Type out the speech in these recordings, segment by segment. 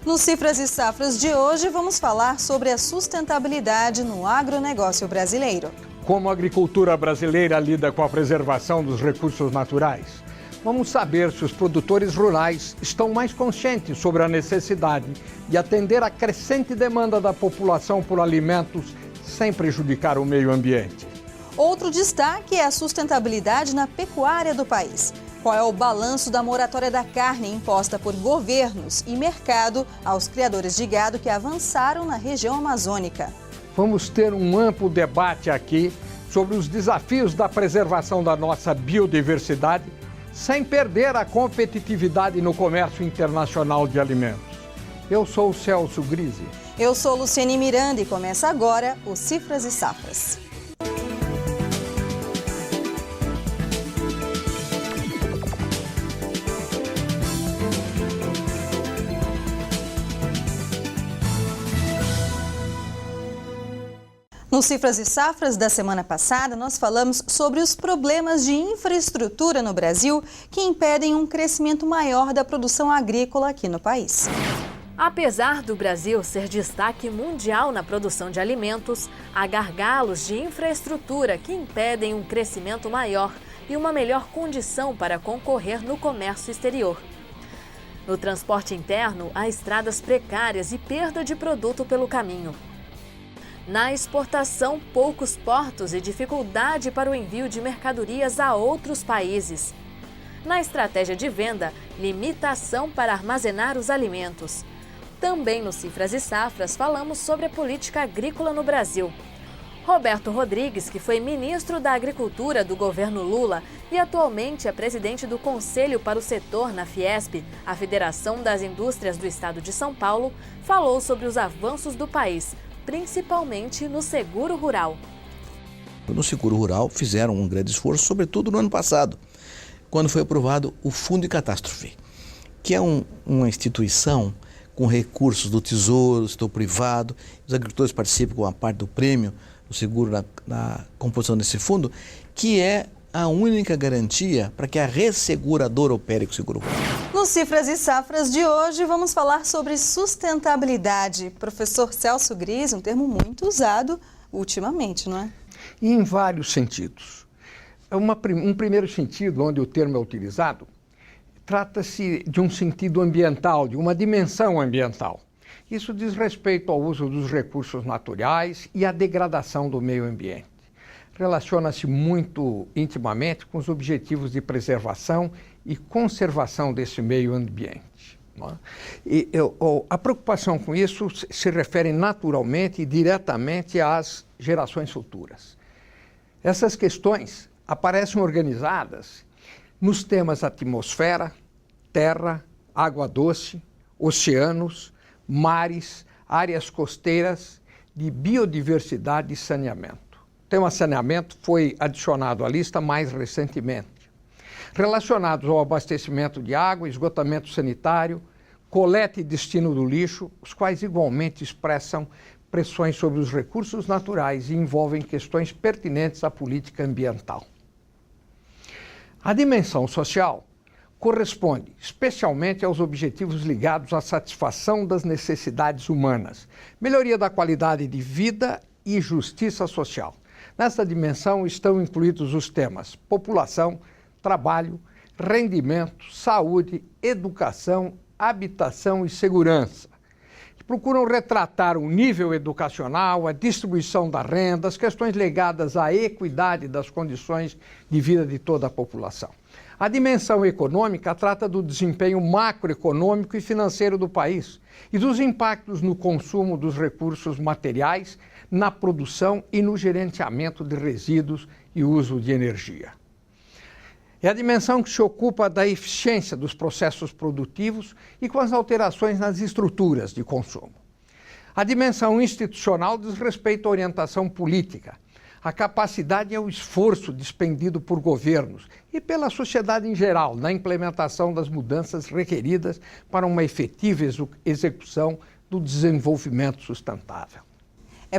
No Cifras e Safras de hoje, vamos falar sobre a sustentabilidade no agronegócio brasileiro. Como a agricultura brasileira lida com a preservação dos recursos naturais? Vamos saber se os produtores rurais estão mais conscientes sobre a necessidade de atender à crescente demanda da população por alimentos sem prejudicar o meio ambiente. Outro destaque é a sustentabilidade na pecuária do país. Qual é o balanço da moratória da carne imposta por governos e mercado aos criadores de gado que avançaram na região amazônica? Vamos ter um amplo debate aqui sobre os desafios da preservação da nossa biodiversidade, sem perder a competitividade no comércio internacional de alimentos. Eu sou o Celso Grise. Eu sou Luciane Miranda e começa agora o Cifras e Safras. No Cifras e Safras da semana passada, nós falamos sobre os problemas de infraestrutura no Brasil que impedem um crescimento maior da produção agrícola aqui no país. Apesar do Brasil ser destaque mundial na produção de alimentos, há gargalos de infraestrutura que impedem um crescimento maior e uma melhor condição para concorrer no comércio exterior. No transporte interno, há estradas precárias e perda de produto pelo caminho. Na exportação, poucos portos e dificuldade para o envio de mercadorias a outros países. Na estratégia de venda, limitação para armazenar os alimentos. Também no Cifras e Safras falamos sobre a política agrícola no Brasil. Roberto Rodrigues, que foi ministro da Agricultura do governo Lula e atualmente é presidente do Conselho para o Setor na Fiesp, a Federação das Indústrias do Estado de São Paulo, falou sobre os avanços do país, principalmente no seguro rural. No seguro rural fizeram um grande esforço, sobretudo no ano passado, quando foi aprovado o Fundo de Catástrofe, que é uma instituição com recursos do Tesouro, do setor privado. Os agricultores participam com a parte do prêmio do seguro na composição desse fundo, que é a única garantia para que a resseguradora opere com o seguro rural. Nos Cifras e Safras de hoje, vamos falar sobre sustentabilidade. Professor Celso Grise, um termo muito usado ultimamente, não é? E em vários sentidos. Um primeiro sentido, onde o termo é utilizado, trata-se de um sentido ambiental, de uma dimensão ambiental. Isso diz respeito ao uso dos recursos naturais e à degradação do meio ambiente. Relaciona-se muito intimamente com os objetivos de preservação e conservação desse meio ambiente. Não é? A preocupação com isso se refere naturalmente e diretamente às gerações futuras. Essas questões aparecem organizadas nos temas atmosfera, terra, água doce, oceanos, mares, áreas costeiras, de biodiversidade e saneamento. O tema saneamento foi adicionado à lista mais recentemente. Relacionados ao abastecimento de água, esgotamento sanitário, coleta e destino do lixo, os quais igualmente expressam pressões sobre os recursos naturais e envolvem questões pertinentes à política ambiental. A dimensão social corresponde especialmente aos objetivos ligados à satisfação das necessidades humanas, melhoria da qualidade de vida e justiça social. Nessa dimensão estão incluídos os temas população, trabalho, rendimento, saúde, educação, habitação e segurança, que procuram retratar o nível educacional, a distribuição da renda, as questões ligadas à equidade das condições de vida de toda a população. A dimensão econômica trata do desempenho macroeconômico e financeiro do país e dos impactos no consumo dos recursos materiais, na produção e no gerenciamento de resíduos e uso de energia. É a dimensão que se ocupa da eficiência dos processos produtivos e com as alterações nas estruturas de consumo. A dimensão institucional diz respeito à orientação política. A capacidade é o esforço despendido por governos e pela sociedade em geral na implementação das mudanças requeridas para uma efetiva execução do desenvolvimento sustentável.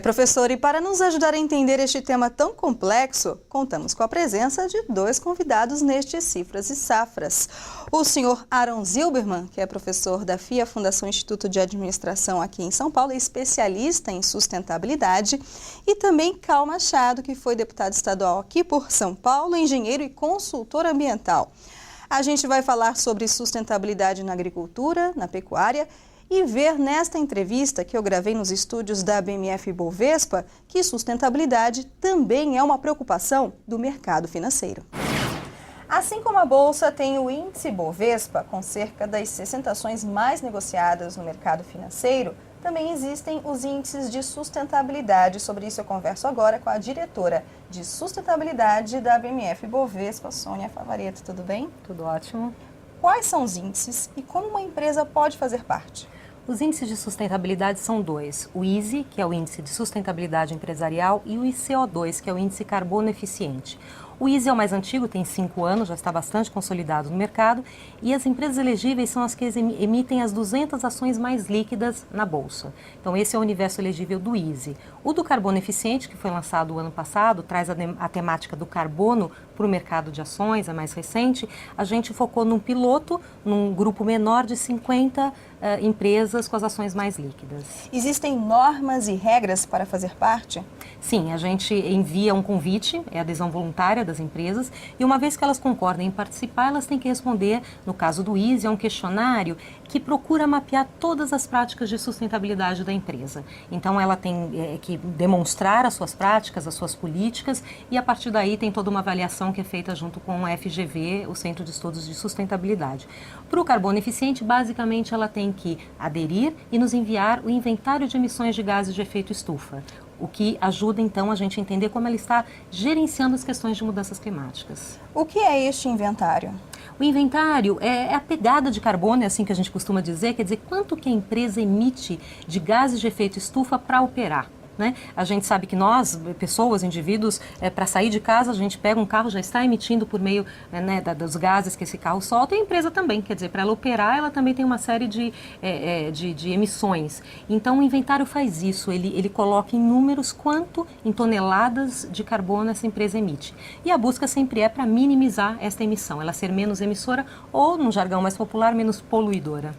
Professor, e para nos ajudar a entender este tema tão complexo, contamos com a presença de dois convidados neste Cifras e Safras. O senhor Aaron Zilberman, que é professor da FIA, Fundação Instituto de Administração aqui em São Paulo, é especialista em sustentabilidade, e também Cal Machado, que foi deputado estadual aqui por São Paulo, engenheiro e consultor ambiental. A gente vai falar sobre sustentabilidade na agricultura, na pecuária, e ver nesta entrevista que eu gravei nos estúdios da BMF Bovespa que sustentabilidade também é uma preocupação do mercado financeiro. Assim como a Bolsa tem o índice Bovespa, com cerca das 60 ações mais negociadas no mercado financeiro, também existem os índices de sustentabilidade. Sobre isso eu converso agora com a diretora de sustentabilidade da BMF Bovespa, Sônia Favaretto. Tudo bem? Tudo ótimo. Quais são os índices e como uma empresa pode fazer parte? Os índices de sustentabilidade são dois, o ISE, que é o Índice de Sustentabilidade Empresarial, e o ICO2, que é o Índice Carbono Eficiente. O ISE é o mais antigo, tem 5 anos, já está bastante consolidado no mercado, e as empresas elegíveis são as que emitem as 200 ações mais líquidas na Bolsa. Então esse é o universo elegível do ISE. O do Carbono Eficiente, que foi lançado o ano passado, traz a temática do carbono para o mercado de ações, é mais recente. A gente focou num piloto, num grupo menor de 50 empresas com as ações mais líquidas. Existem normas e regras para fazer parte? Sim, a gente envia um convite, é a adesão voluntária das empresas, e uma vez que elas concordem em participar, elas têm que responder, no caso do ISE, a um questionário que procura mapear todas as práticas de sustentabilidade da empresa. Então ela tem que demonstrar as suas práticas, as suas políticas, e a partir daí tem toda uma avaliação que é feita junto com a FGV, o Centro de Estudos de Sustentabilidade. Para o carbono eficiente, basicamente ela tem que aderir e nos enviar o inventário de emissões de gases de efeito estufa, o que ajuda então a gente a entender como ela está gerenciando as questões de mudanças climáticas. O que é este inventário? O inventário é a pegada de carbono, é assim que a gente costuma dizer, quer dizer, quanto que a empresa emite de gases de efeito estufa para operar. Né? A gente sabe que nós, pessoas, indivíduos, para sair de casa, a gente pega um carro, já está emitindo por meio dos gases que esse carro solta, e a empresa também, quer dizer, para ela operar, ela também tem uma série de emissões. Então o inventário faz isso, ele coloca em números quanto em toneladas de carbono essa empresa emite. E a busca sempre é para minimizar esta emissão, ela ser menos emissora ou, num jargão mais popular, menos poluidora.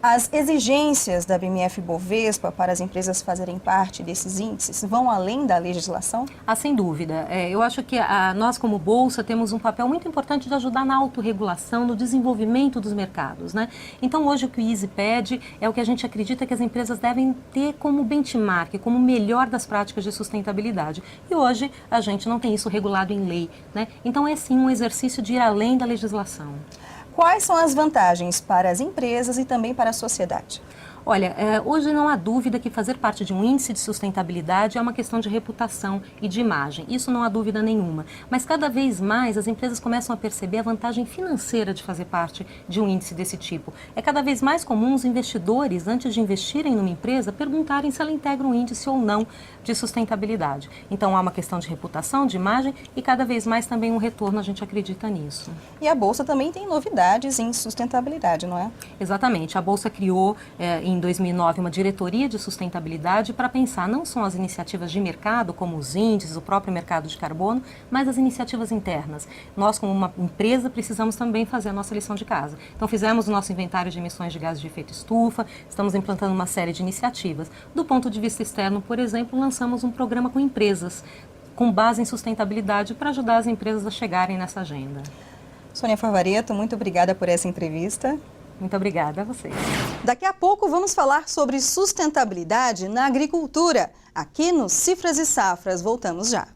As exigências da BMF Bovespa para as empresas fazerem parte desses índices vão além da legislação? Sem dúvida. Eu acho que nós, como Bolsa, temos um papel muito importante de ajudar na autorregulação, no desenvolvimento dos mercados. Né? Então, hoje, o que o ISE pede é o que a gente acredita que as empresas devem ter como benchmark, como melhor das práticas de sustentabilidade. E hoje, a gente não tem isso regulado em lei. Né? Então, é sim um exercício de ir além da legislação. Quais são as vantagens para as empresas e também para a sociedade? Olha, hoje não há dúvida que fazer parte de um índice de sustentabilidade é uma questão de reputação e de imagem. Isso não há dúvida nenhuma. Mas cada vez mais as empresas começam a perceber a vantagem financeira de fazer parte de um índice desse tipo. É cada vez mais comum os investidores, antes de investirem numa empresa, perguntarem se ela integra um índice ou não de sustentabilidade. Então há uma questão de reputação, de imagem e cada vez mais também um retorno, a gente acredita nisso. E a Bolsa também tem novidades em sustentabilidade, não é? Exatamente. A Bolsa criou em 2009 uma diretoria de sustentabilidade para pensar não só as iniciativas de mercado, como os índices, o próprio mercado de carbono, mas as iniciativas internas. Nós, como uma empresa, precisamos também fazer a nossa lição de casa. Então fizemos o nosso inventário de emissões de gases de efeito estufa, estamos implantando uma série de iniciativas. Do ponto de vista externo, por exemplo, lançamos um programa com empresas, com base em sustentabilidade, para ajudar as empresas a chegarem nessa agenda. Sônia Favaretto, muito obrigada por essa entrevista. Muito obrigada a vocês. Daqui a pouco vamos falar sobre sustentabilidade na agricultura, aqui no Cifras e Safras. Voltamos já.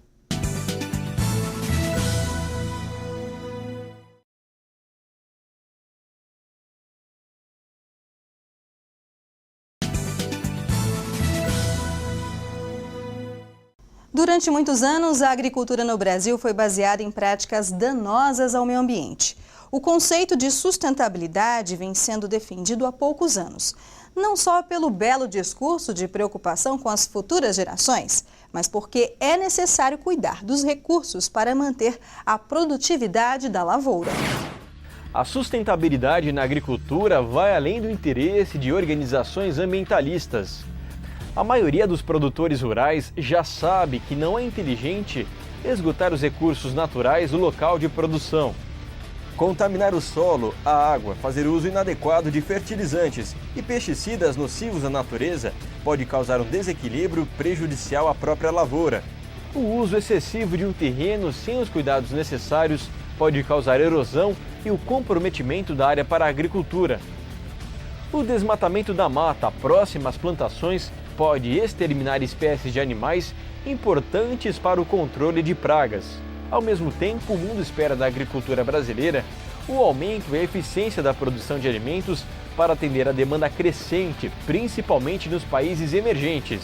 Durante muitos anos, a agricultura no Brasil foi baseada em práticas danosas ao meio ambiente. O conceito de sustentabilidade vem sendo defendido há poucos anos, não só pelo belo discurso de preocupação com as futuras gerações, mas porque é necessário cuidar dos recursos para manter a produtividade da lavoura. A sustentabilidade na agricultura vai além do interesse de organizações ambientalistas. A maioria dos produtores rurais já sabe que não é inteligente esgotar os recursos naturais do local de produção. Contaminar o solo, a água, fazer uso inadequado de fertilizantes e pesticidas nocivos à natureza pode causar um desequilíbrio prejudicial à própria lavoura. O uso excessivo de um terreno sem os cuidados necessários pode causar erosão e o comprometimento da área para a agricultura. O desmatamento da mata próxima às plantações pode exterminar espécies de animais importantes para o controle de pragas. Ao mesmo tempo, o mundo espera da agricultura brasileira o aumento e a eficiência da produção de alimentos para atender a demanda crescente, principalmente nos países emergentes.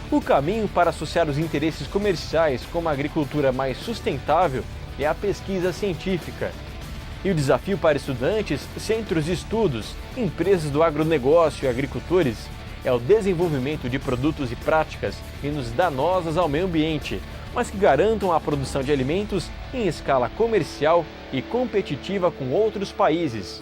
O caminho para associar os interesses comerciais com uma agricultura mais sustentável é a pesquisa científica. E o desafio para estudantes, centros de estudos, empresas do agronegócio e agricultores é o desenvolvimento de produtos e práticas menos danosas ao meio ambiente, mas que garantam a produção de alimentos em escala comercial e competitiva com outros países.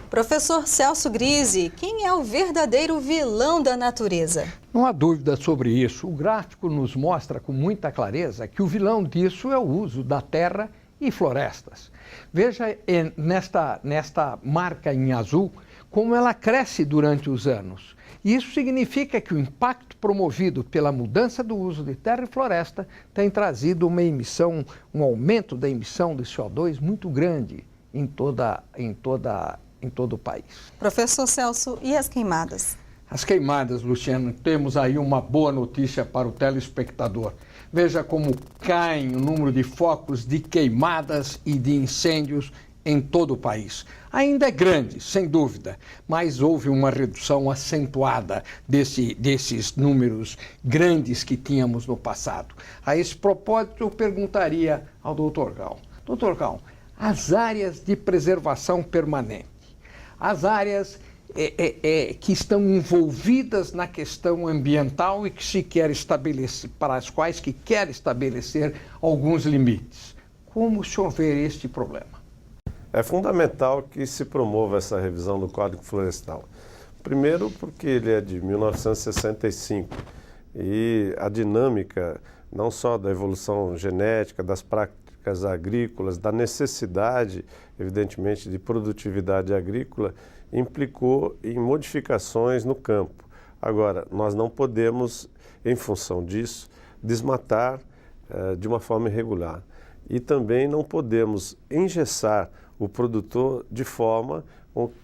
Professor Celso Grise, quem é o verdadeiro vilão da natureza? Não há dúvida sobre isso. O gráfico nos mostra com muita clareza que o vilão disso é o uso da terra e florestas. Veja nesta marca em azul como ela cresce durante os anos. Isso significa que o impacto promovido pela mudança do uso de terra e floresta tem trazido um aumento da emissão de CO2 muito grande em todo o país. Professor Celso, e as queimadas? As queimadas, Luciano, temos aí uma boa notícia para o telespectador. Veja como cai o número de focos de queimadas e de incêndios em todo o país. Ainda é grande, sem dúvida, mas houve uma redução acentuada desses números grandes que tínhamos no passado. A esse propósito, eu perguntaria ao Dr. Gal. Dr. Gal, as áreas de preservação permanente, as áreas que estão envolvidas na questão ambiental e que se quer estabelecer, para as quais que quer estabelecer alguns limites. Como o senhor vê este problema? É fundamental que se promova essa revisão do Código Florestal. Primeiro porque ele é de 1965 e a dinâmica não só da evolução genética, das práticas agrícolas, da necessidade, evidentemente, de produtividade agrícola, implicou em modificações no campo. Agora, nós não podemos, em função disso, desmatar de uma forma irregular. E também não podemos engessar o produtor de forma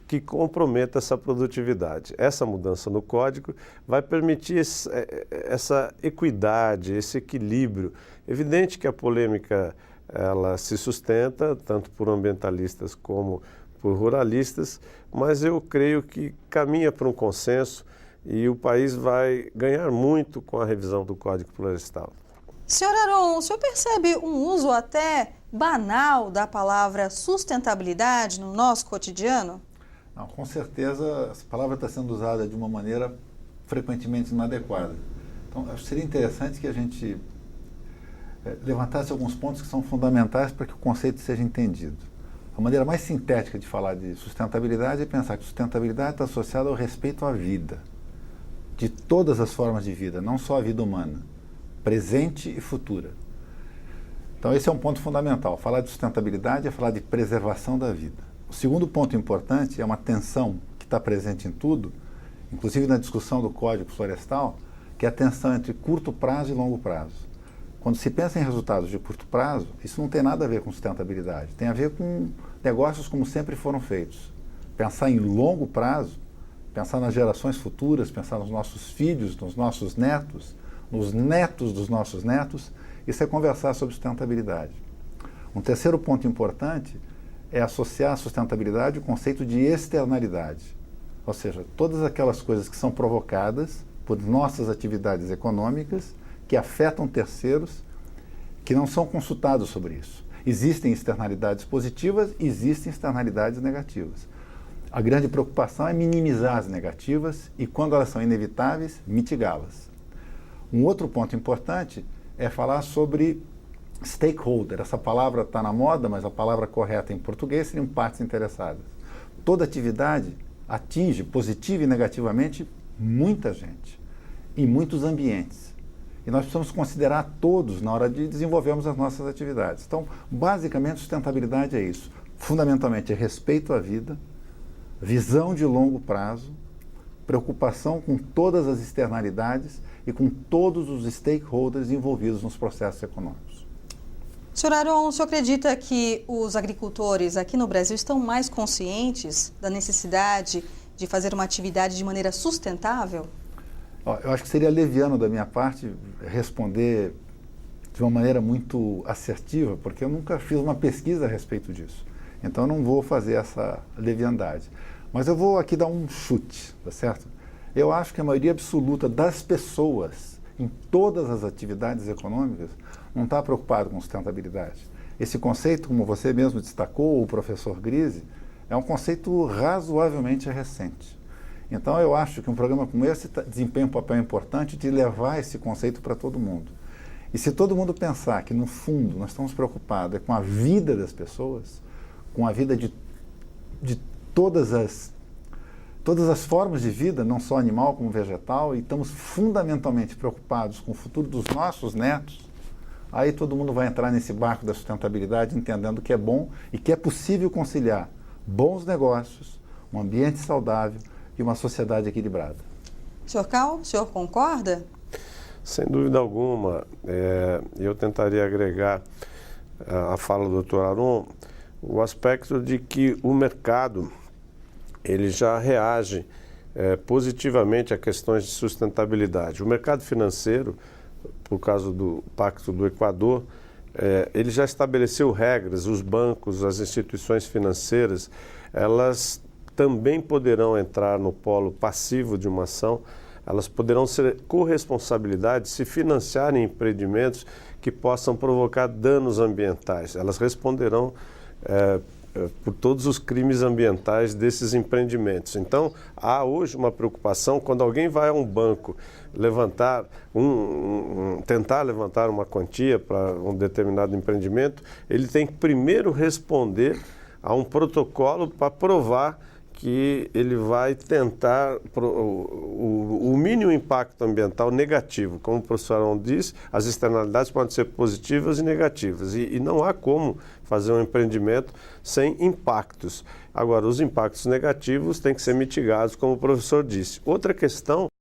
que comprometa essa produtividade. Essa mudança no código vai permitir essa equidade, esse equilíbrio. Evidente que a polêmica ela se sustenta, tanto por ambientalistas como por ruralistas, mas eu creio que caminha para um consenso e o país vai ganhar muito com a revisão do Código Florestal. Senhor Aron, o senhor percebe um uso até banal da palavra sustentabilidade no nosso cotidiano? Não, com certeza essa palavra está sendo usada de uma maneira frequentemente inadequada. Então, acho que seria interessante que a gente levantasse alguns pontos que são fundamentais para que o conceito seja entendido. A maneira mais sintética de falar de sustentabilidade é pensar que sustentabilidade está associada ao respeito à vida, de todas as formas de vida, não só a vida humana, presente e futura. Então esse é um ponto fundamental. Falar de sustentabilidade é falar de preservação da vida. O segundo ponto importante é uma tensão que está presente em tudo, inclusive na discussão do Código Florestal, que é a tensão entre curto prazo e longo prazo. Quando se pensa em resultados de curto prazo, isso não tem nada a ver com sustentabilidade, tem a ver com negócios como sempre foram feitos. Pensar em longo prazo, pensar nas gerações futuras, pensar nos nossos filhos, nos nossos netos, nos netos dos nossos netos, isso é conversar sobre sustentabilidade. Um terceiro ponto importante é associar a sustentabilidade ao conceito de externalidade, ou seja, todas aquelas coisas que são provocadas por nossas atividades econômicas que afetam terceiros que não são consultados sobre isso. Existem externalidades positivas, existem externalidades negativas. A grande preocupação é minimizar as negativas e, quando elas são inevitáveis, mitigá-las. Um outro ponto importante é falar sobre stakeholder. Essa palavra está na moda, mas a palavra correta em português seriam partes interessadas. Toda atividade atinge positiva e negativamente muita gente. em muitos ambientes. E nós precisamos considerar todos na hora de desenvolvermos as nossas atividades. Então, basicamente, sustentabilidade é isso. Fundamentalmente, é respeito à vida, visão de longo prazo, preocupação com todas as externalidades e com todos os stakeholders envolvidos nos processos econômicos. Senhor Aron, o senhor acredita que os agricultores aqui no Brasil estão mais conscientes da necessidade de fazer uma atividade de maneira sustentável? Eu acho que seria leviano da minha parte responder de uma maneira muito assertiva, porque eu nunca fiz uma pesquisa a respeito disso. Então eu não vou fazer essa leviandade. Mas eu vou aqui dar um chute, tá certo? Eu acho que a maioria absoluta das pessoas em todas as atividades econômicas não está preocupado com sustentabilidade. Esse conceito, como você mesmo destacou, o professor Grise, é um conceito razoavelmente recente. Então eu acho que um programa como esse desempenha um papel importante de levar esse conceito para todo mundo. E se todo mundo pensar que, no fundo, nós estamos preocupados com a vida das pessoas, com a vida de todas as formas de vida, não só animal como vegetal, e estamos fundamentalmente preocupados com o futuro dos nossos netos, aí todo mundo vai entrar nesse barco da sustentabilidade entendendo que é bom e que é possível conciliar bons negócios, um ambiente saudável e uma sociedade equilibrada. Senhor Cal, o senhor concorda? Sem dúvida alguma. Eu tentaria agregar à fala do Dr. Aron o aspecto de que o mercado ele já reage positivamente a questões de sustentabilidade. O mercado financeiro, por causa do Pacto do Equador, ele já estabeleceu regras, os bancos, as instituições financeiras, elas também poderão entrar no polo passivo de uma ação, elas poderão ser corresponsabilidades se financiarem empreendimentos que possam provocar danos ambientais. Elas responderão por todos os crimes ambientais desses empreendimentos. Então, há hoje uma preocupação quando alguém vai a um banco tentar levantar uma quantia para um determinado empreendimento, ele tem que primeiro responder a um protocolo para provar que ele vai tentar o mínimo impacto ambiental negativo. Como o professor Aron disse, as externalidades podem ser positivas e negativas. E não há como fazer um empreendimento sem impactos. Agora, os impactos negativos têm que ser mitigados, como o professor disse. Outra questão